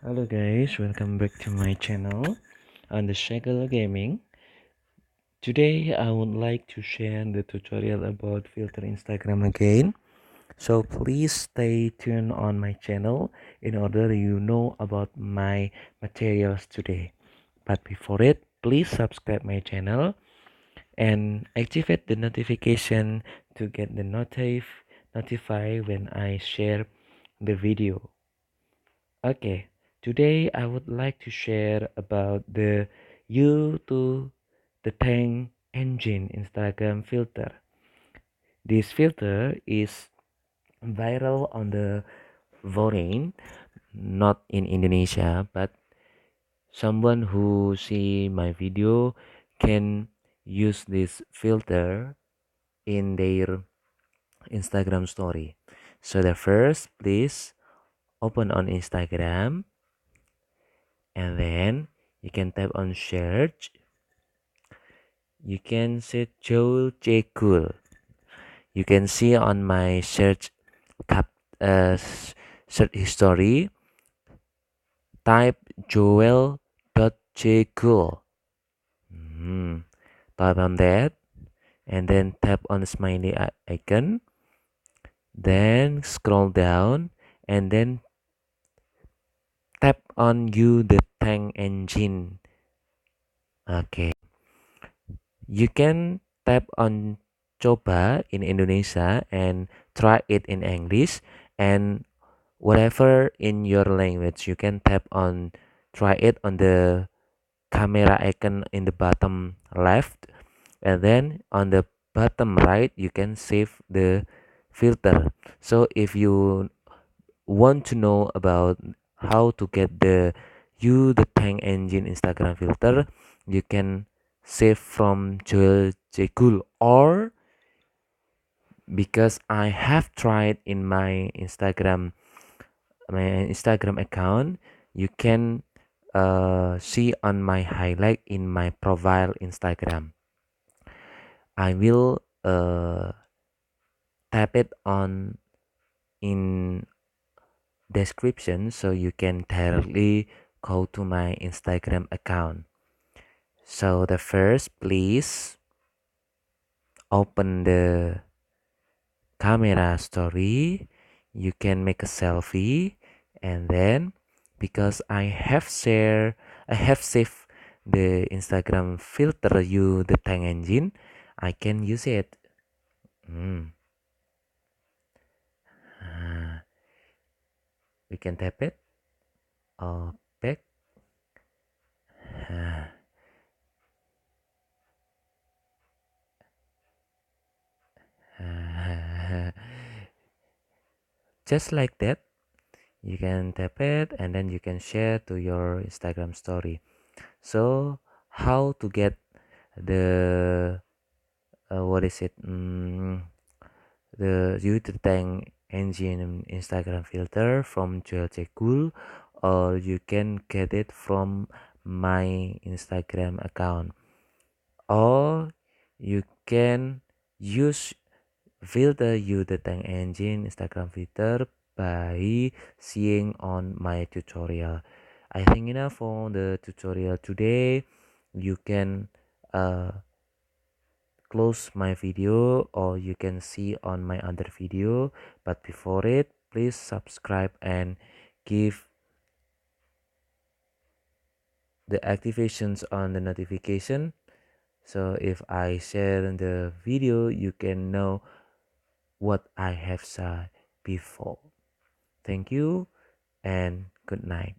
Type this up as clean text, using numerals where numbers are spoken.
Hello guys, welcome back to my channel on the Shagala Gaming. Today I would like to share the tutorial about filter Instagram again. So please stay tuned on my channel in order you know about my materials today. But before it, please subscribe my channel and activate the notification to get the notify when I share the video. Okay, today I would like to share about the YouTube the Tank Engine Instagram filter. This filter is viral on the Vorain, not in Indonesia, but someone who see my video can use this filter in their Instagram story. So the first, please open on Instagram and then you can tap on search. You can set Joel J. Cool. You can see on my cap, search history, type Joel.J. Cool. Tap on that and then tap on the smiley icon. Then scroll down and then tap on you the tank engine. Okay. You can tap on coba in Indonesia and try it in English, and whatever in your language you can tap on try it on the camera icon in the bottom left, and then on the bottom right you can save the filter. So if you want to know about how to get the tank engine Instagram filter, you can save from Joel J. Cool, or because I have tried in my Instagram account, you can see on my highlight in my profile Instagram. I will tap it on in description so you can directly go to my Instagram account. So the first, please open the camera story. You can make a selfie, and then because I have saved the Instagram filter you the tank engine, I can use it. Mm. Ah, we can tap it. Oh, back. Ah, ah. Just like that, you can tap it and then you can share to your Instagram story. So how to get the what is it? The YouTube Tank Engine Instagram filter from Joel Cool, or you can get it from my Instagram account, or you can use filter YouTube Tank Engine Instagram filter by seeing on my tutorial. I think enough for the tutorial today. You can uh, close my video or you can see on my other video, but before it, please subscribe and give the activations on the notification, so if I share the video you can know what I have said before. Thank you and good night.